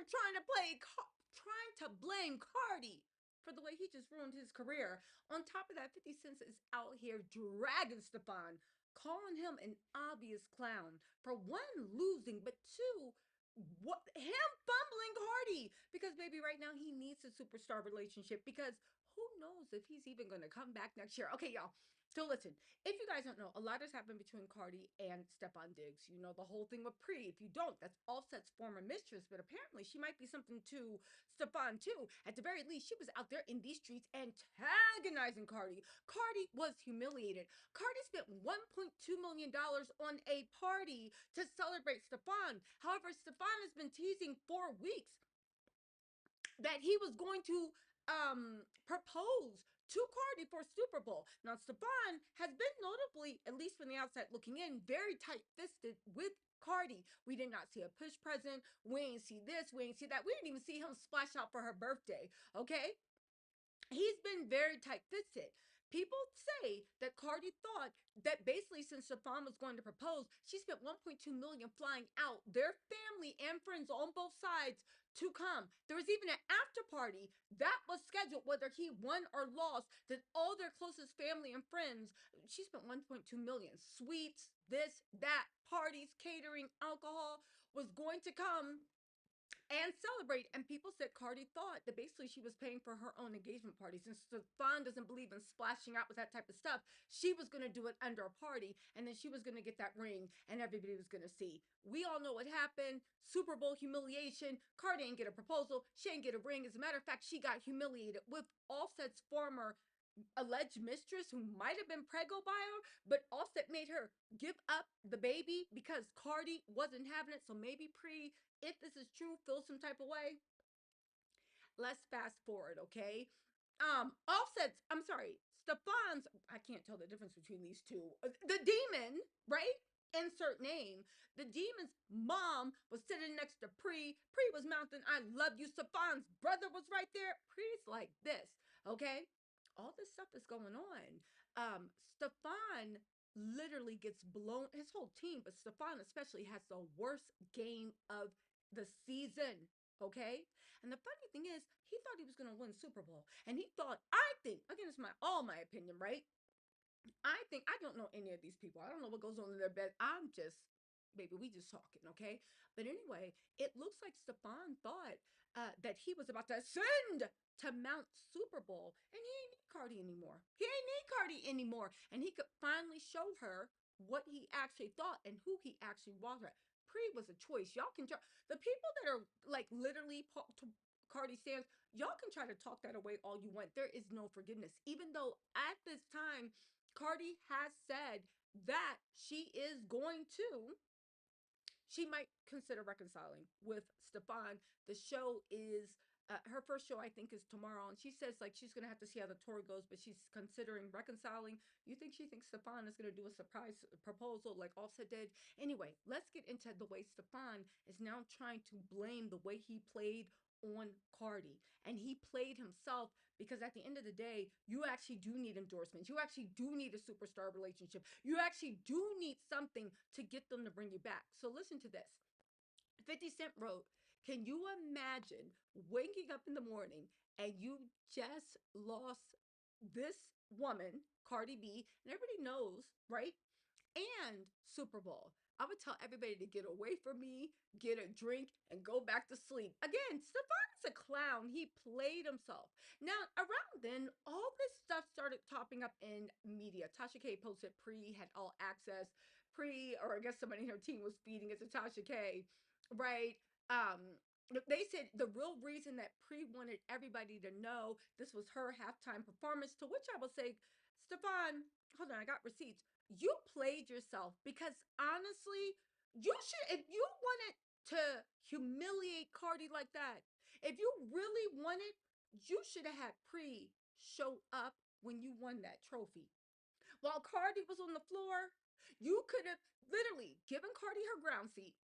are trying to blame Cardi for the way he just ruined his career. On top of that, 50 Cent is out here dragging Stefon, calling him an obvious clown for one, losing, but two, what him fumbling Cardi because baby right now he needs a superstar relationship because who knows if he's even going to come back next year. Okay, y'all. So listen, if you guys don't know, a lot has happened between Cardi and Stefon Diggs. You know the whole thing with Pre. If you don't, that's Offset's former mistress, but apparently she might be something to Stefon too. At the very least, she was out there in these streets antagonizing Cardi. Cardi was humiliated. Cardi spent $1.2 million on a party to celebrate Stefon. However, Stefon has been teasing for weeks that he was going to propose to Cardi for Super Bowl. Now, Stefon has been notably, at least from the outside looking in, very tight fisted with Cardi. We did not see a push present. We ain't see this. We ain't see that. We didn't even see him splash out for her birthday. Okay. He's been very tight fisted. People say that Cardi thought that basically since Stefon was going to propose, she spent 1.2 million flying out their family and friends on both sides to come. There was even an after party that was scheduled, whether he won or lost, that all their closest family and friends, she spent 1.2 million. Sweets, this, that, parties, catering, alcohol was going to come and celebrate. And people said Cardi thought that basically she was paying for her own engagement party. Since Stefon doesn't believe in splashing out with that type of stuff, she was going to do it under a party. And then she was going to get that ring and everybody was going to see. We all know what happened. Super Bowl humiliation. Cardi didn't get a proposal. She didn't get a ring. As a matter of fact, she got humiliated with Offset's former alleged mistress who might have been preggo by her, but Offset made her give up the baby because Cardi wasn't having it. So maybe Pre, if this is true, feel some type of way. Let's fast forward, okay? Offset's, I'm sorry, Stefon's, I can't tell the difference between these two. The demon, right? Insert name. The demon's mom was sitting next to Pre. Pre was mouthing, I love you. Stefon's brother was right there. Pre's like this, okay? All this stuff is going on. Stefon literally gets blown, his whole team, but Stefon especially has the worst game of the season, okay? And the funny thing is, he thought he was going to win Super Bowl. And he thought, I think, again, it's all my opinion, right? I think I don't know any of these people. I don't know what goes on in their bed. I'm just maybe we just talking, okay? But anyway, it looks like Stefon thought that he was about to ascend to Mount Super Bowl, and he ain't need Cardi anymore. He ain't need Cardi anymore, and he could finally show her what he actually thought and who he actually was. Pre was a choice. Y'all can try the people that are like literally Cardi stands. Y'all can try to talk that away all you want. There is no forgiveness, even though at this time Cardi has said that she might consider reconciling with Stefon. The show is her first show, I think, is tomorrow, and she says like she's gonna have to see how the tour goes, but she's considering reconciling. You think she thinks Stefon is gonna do a surprise proposal like Offset did? Anyway, let's get into the way Stefon is now trying to blame the way he played on Cardi, and he played himself because at the end of the day, you actually do need endorsements. You actually do need a superstar relationship. You actually do need something to get them to bring you back. So listen to this. 50 Cent wrote, can you imagine waking up in the morning and you just lost this woman, Cardi B, and everybody knows, right? And Super Bowl. I would tell everybody to get away from me, get a drink, and go back to sleep. Again, Stefon's a clown. He played himself. Now, around then, all this stuff started topping up in media. Tasha K posted Pre had all access. Pre, or I guess somebody in her team was feeding it to Tasha K, right? They said the real reason that Pre wanted everybody to know this was her halftime performance, to which I will say, Stefon, hold on, I got receipts. You played yourself because honestly, you should, if you wanted to humiliate Cardi like that, if you really wanted, you should have had Pre show up when you won that trophy. While Cardi was on the floor, you could have literally given Cardi her ground seat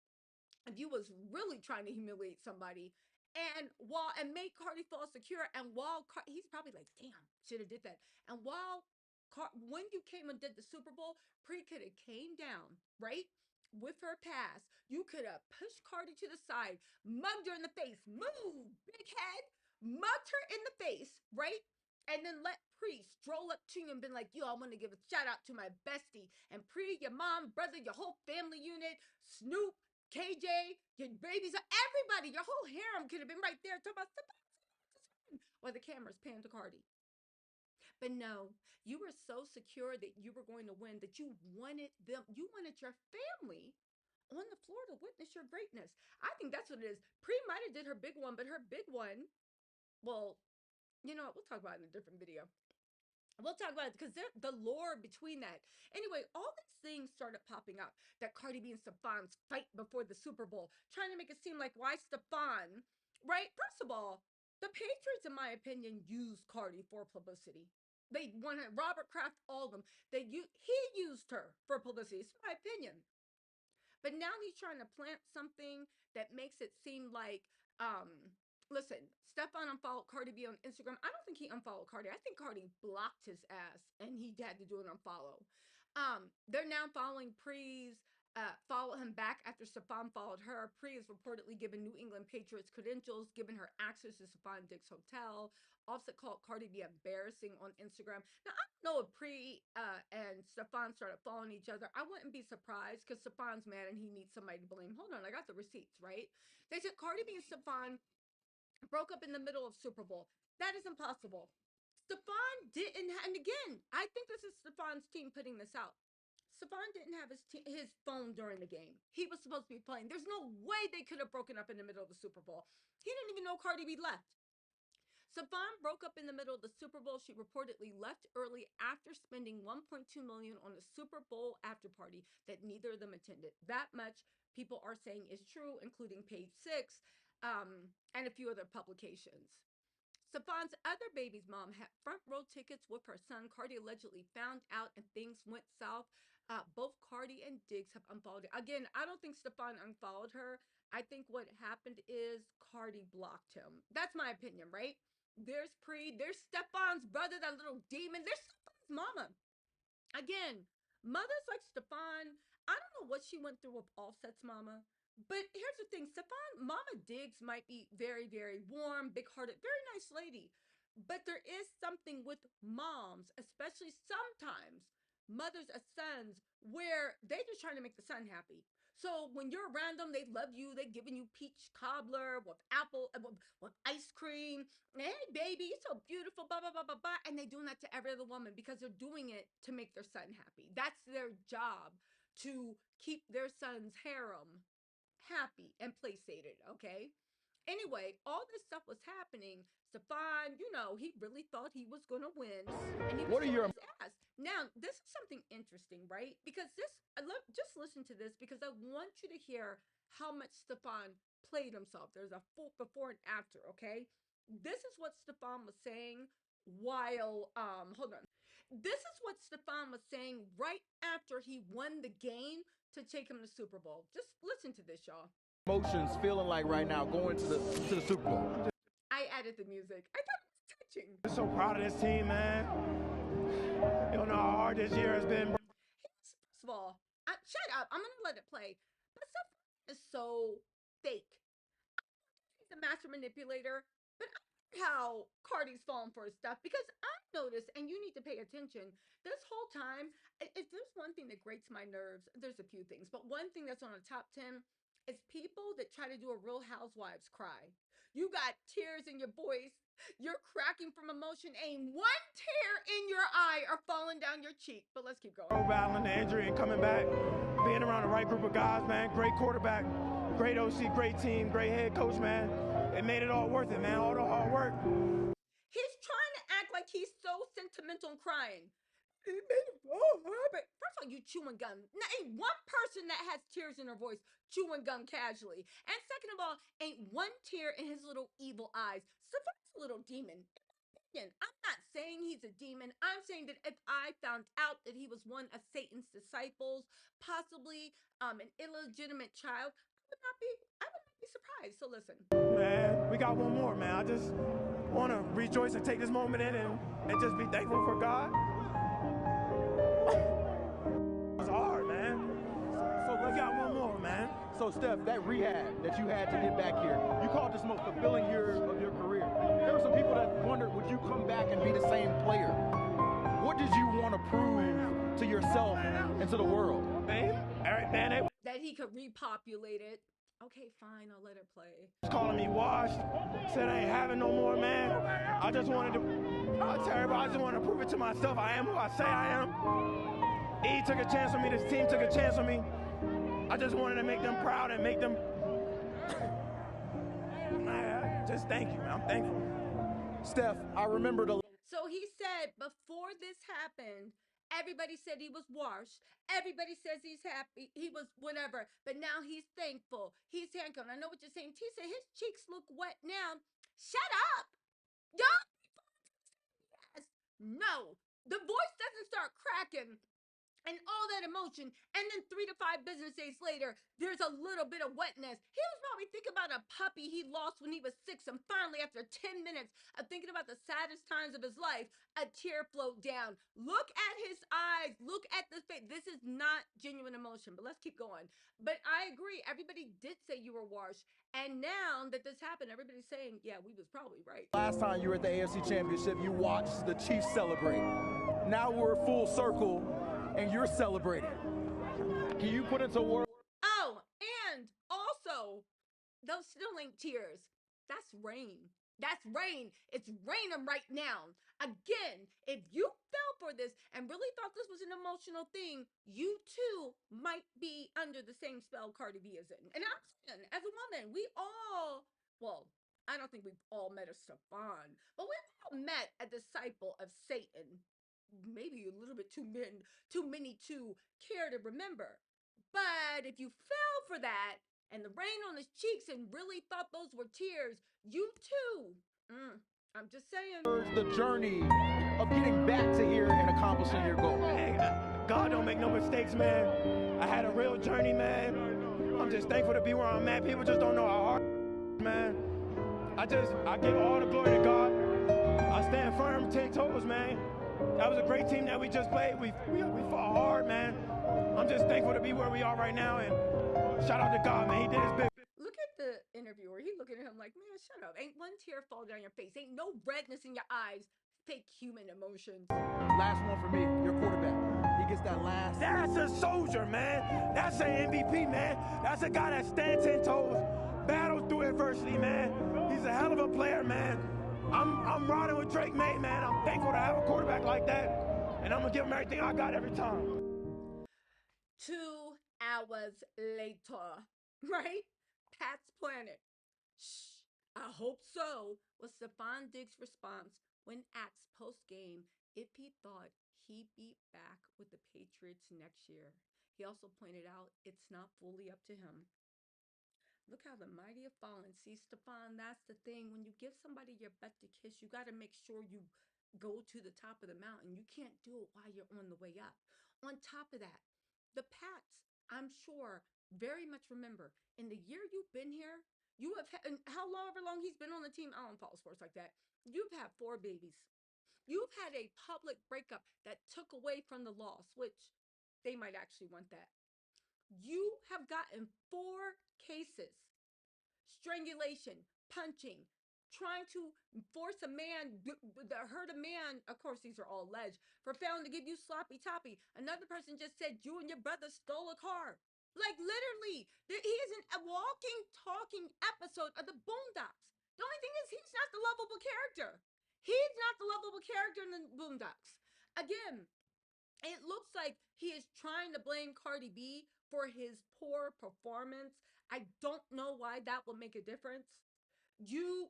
if you was really trying to humiliate somebody and make Cardi feel secure. And while he's probably like, damn, should have did that. And while when you came and did the Super Bowl, Pre could have came down, right? with her past, you could have pushed Cardi to the side, mugged her in the face, move, big head, mugged her in the face, right? And then let Pre stroll up to you and been like, yo, I want to give a shout out to my bestie. And Pre, your mom, brother, your whole family unit, Snoop, KJ, your babies, everybody, your whole harem could have been right there talking about Stefon. Or the cameras pan to Cardi. But no, you were so secure that you were going to win that you wanted them, you wanted your family on the floor to witness your greatness. I think that's what it is. Pre might have did her big one, but her big one, well, you know what? We'll talk about it in a different video. We'll talk about it because the lore between that. Anyway, all these things started popping up. That Cardi B and Stefon's fight before the Super Bowl, trying to make it seem like why Stefon, right? First of all, the Patriots, in my opinion, used Cardi for publicity. They wanted Robert Kraft, all of them. He used her for publicity. It's my opinion. But now he's trying to plant something that makes it seem like, um, listen, Stefon unfollowed Cardi B on Instagram. I don't think he unfollowed Cardi. I think Cardi blocked his ass and he had to do an unfollow. They're now following Pre's, follow him back after Stefon followed her. Pre is reportedly given New England Patriots credentials, given her access to Stefon Diggs' hotel. Offset called Cardi B embarrassing on Instagram. Now, I don't know if Pre and Stefon started following each other. I wouldn't be surprised because Stefon's mad and he needs somebody to blame. Hold on, I got the receipts, right? They said Cardi B and Stefon broke up in the middle of Super Bowl. That is impossible. Stefon didn't, and again, I think this is Stefon's team putting this out. Stefon didn't have his phone during the game. He was supposed to be playing. There's no way they could have broken up in the middle of the Super Bowl. He didn't even know Cardi B left. Stefon broke up in the middle of the Super Bowl. She reportedly left early after spending $1.2 million on a Super Bowl after party that neither of them attended. That much people are saying is true, including Page Six, and a few other publications. Stefon's other baby's mom had front row tickets with her son. Cardi allegedly found out and things went south. Both Cardi and Diggs have unfollowed. Again, I don't think Stefon unfollowed her. I think what happened is Cardi blocked him. That's my opinion, right? There's Pre, there's Stefon's brother, that little demon. There's Stefon's mama. Again, mothers like Stefon, I don't know what she went through with Offset's mama. But here's the thing, Stefon, Mama Diggs might be very, very warm, big-hearted, very nice lady. But there is something with moms, especially sometimes mothers of sons, where they just trying to make the son happy. So when you're around them, they love you. They giving you peach cobbler with apple, with ice cream. Hey, baby, you're so beautiful, blah, blah, blah, blah, blah. And they doing that to every other woman because they're doing it to make their son happy. That's their job, to keep their son's harem happy and placated, okay? Anyway, all this stuff was happening. Stefon, you know, he really thought he was gonna win, and he was showing his ass. Now, this is something interesting, right? Because just listen to this because I want you to hear how much Stefon played himself. There's a full before and after, okay? This is what Stefon was saying while hold on. This is what Stefon was saying right after he won the game to take him to Super Bowl. Just listen to this, y'all. Emotions feeling like right now going to the Super Bowl. I added the music. I thought it was touching. I'm so proud of this team, man. You don't know how hard this year has been. First of all, shut up. I'm gonna let it play. But Stefon is so fake. He's a master manipulator, but I like how Cardi's falling for his stuff because I noticed, and you need to pay attention, this whole time, if there's one thing that grates my nerves, there's a few things, but one thing that's on the top 10 is people that try to do a Real Housewives cry. You got tears in your voice, you're cracking from emotion, ain't one tear in your eye or falling down your cheek. But let's keep going. Battling the injury and coming back, being around the right group of guys, man. Great quarterback, great OC, great team, great head coach, man. It made it all worth it, man. All the hard work. He's trying to act like he's so sentimental and crying. It made it all hard. First of all, you chewing gum. Now, ain't one person that has tears in her voice chewing gum casually. And second of all, ain't one tear in his little evil eyes. Stefon's a little demon. I'm not saying he's a demon. I'm saying that if I found out that he was one of Satan's disciples, possibly an illegitimate child, I would not be surprised. So listen. Man, we got one more, man. I just want to rejoice and take this moment in and just be thankful for God. It's hard, man. So we got one more. So, Steph, that rehab that you had to get back here, you called this most fulfilling year of your career. There were some people that wondered, would you come back and be the same player? What did you want to prove to yourself and to the world? Man, That he could repopulate it. Okay, fine, I'll let it play. calling me washed, said I ain't having no more, man. I just wanted to, I tell everybody, I just wanted to prove it to myself. I am who I say I am. E took a chance on me, this team took a chance on me. I just wanted to make them proud and make them, man, just thank you, man, I'm thankful. Steph, I remember the... So he said before this happened, everybody said he was washed. Everybody says he's happy. He was whatever. But now he's thankful. He's thankful. I know what you're saying. T said his cheeks look wet now. Shut up. Don't. Yes. No. The voice doesn't start cracking and all that emotion, and then 3 to 5 business days later, there's a little bit of wetness. He was probably thinking about a puppy he lost when he was 6, and finally, after 10 minutes of thinking about the saddest times of his life, a tear flowed down. Look at his eyes. Look at the face. This is not genuine emotion, but let's keep going. But I agree. Everybody did say you were washed, and now that this happened, everybody's saying, yeah, we was probably right. Last time you were at the AFC Championship, you watched the Chiefs celebrate. Now we're full circle, and you're celebrating. Can you put into words? Oh, and also, those still ain't tears. That's rain. That's rain. It's raining right now. Again, if you fell for this and really thought this was an emotional thing, you too might be under the same spell Cardi B is in. And I'm saying, as a woman, we all, well, I don't think we've all met a Stefon, but we've all met a disciple of Satan. Maybe a little bit too many to care to remember. But if you fell for that and the rain on his cheeks and really thought those were tears, you too. I'm just saying. The journey of getting back to here and accomplishing your goal. Hey, God don't make no mistakes, man. I had a real journey, man. I'm just thankful to be where I'm at. People just don't know how hard, man. I give all the glory to God. I stand firm, 10 toes, man. That was a great team that we just played. We fought hard, man. I'm just thankful to be where we are right now, and shout out to God, man. He did his big. Look at the interviewer. He looking at him like, man, shut up. Ain't one tear fall down your face. Ain't no redness in your eyes. Fake human emotions. Last one for me, your quarterback. He gets that last. That's a soldier, man. That's an MVP, man. That's a guy that stands 10 toes, battles through adversity, man. He's a hell of a player, man. I'm riding with Drake May, man. I'm thankful to have a quarterback like that, and I'm gonna give him everything I got every time. 2 hours later, right? Pat's Planet. Shh, I hope so, was Stefon Diggs' response when asked post-game if he thought he'd be back with the Patriots next year. He also pointed out it's not fully up to him. Look how the mighty have fallen. See, Stefon, that's the thing. When you give somebody your butt to kiss, you got to make sure you go to the top of the mountain. You can't do it while you're on the way up. On top of that, the Pats, I'm sure, very much remember, in the year you've been here, you have had, and however long he's been on the team, I don't follow sports like that, you've had 4 babies. You've had a public breakup that took away from the loss, which they might actually want that. You have gotten 4 cases: strangulation, punching, trying to force a man, hurt a man. Of course, these are all alleged, for failing to give you sloppy toppy. Another person just said you and your brother stole a car. Like literally, he is a walking, talking episode of the Boondocks. The only thing is, he's not the lovable character. He's not the lovable character in the Boondocks. Again, it looks like he is trying to blame Cardi B for his poor performance. I don't know why that will make a difference.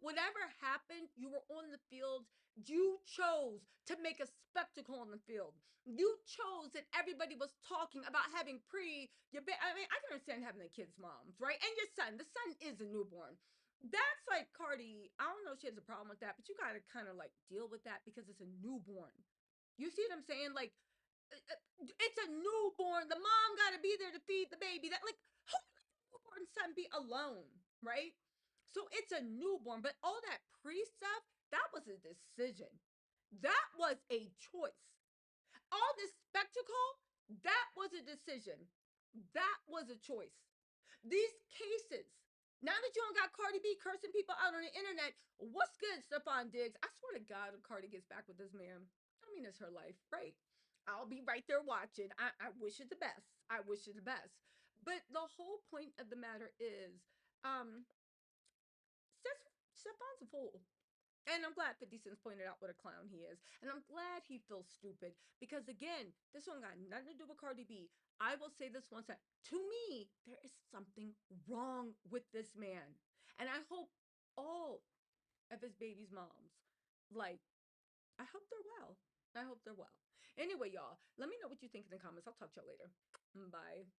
Whatever happened, you were on the field. You chose to make a spectacle on the field. You chose that everybody was talking about having I mean, I can understand having the kids' moms, right? And your son. The son is a newborn. That's like Cardi. I don't know if she has a problem with that, but you got to kind of like deal with that because it's a newborn. You see what I'm saying? Like, it's a newborn. The mom got to be there to feed the baby. That like, who let the newborn son be alone, right? So it's a newborn, but all that pre stuff, that was a decision. That was a choice. All this spectacle, that was a decision. That was a choice. these cases. Now that you don't got Cardi B cursing people out on the internet, what's good, Stefon Diggs? I swear to God, if Cardi gets back with this man, I mean, it's her life, right? I'll be right there watching. I wish it the best. I wish it the best. But the whole point of the matter is, um, Stefon's a fool. And I'm glad 50 Cent pointed out what a clown he is. And I'm glad he feels stupid because, again, this one got nothing to do with Cardi B. I will say this once that to me, there is something wrong with this man. And I hope all of his baby's moms, like, I hope they're well. I hope they're well. Anyway, y'all, let me know what you think in the comments. I'll talk to y'all later. Bye.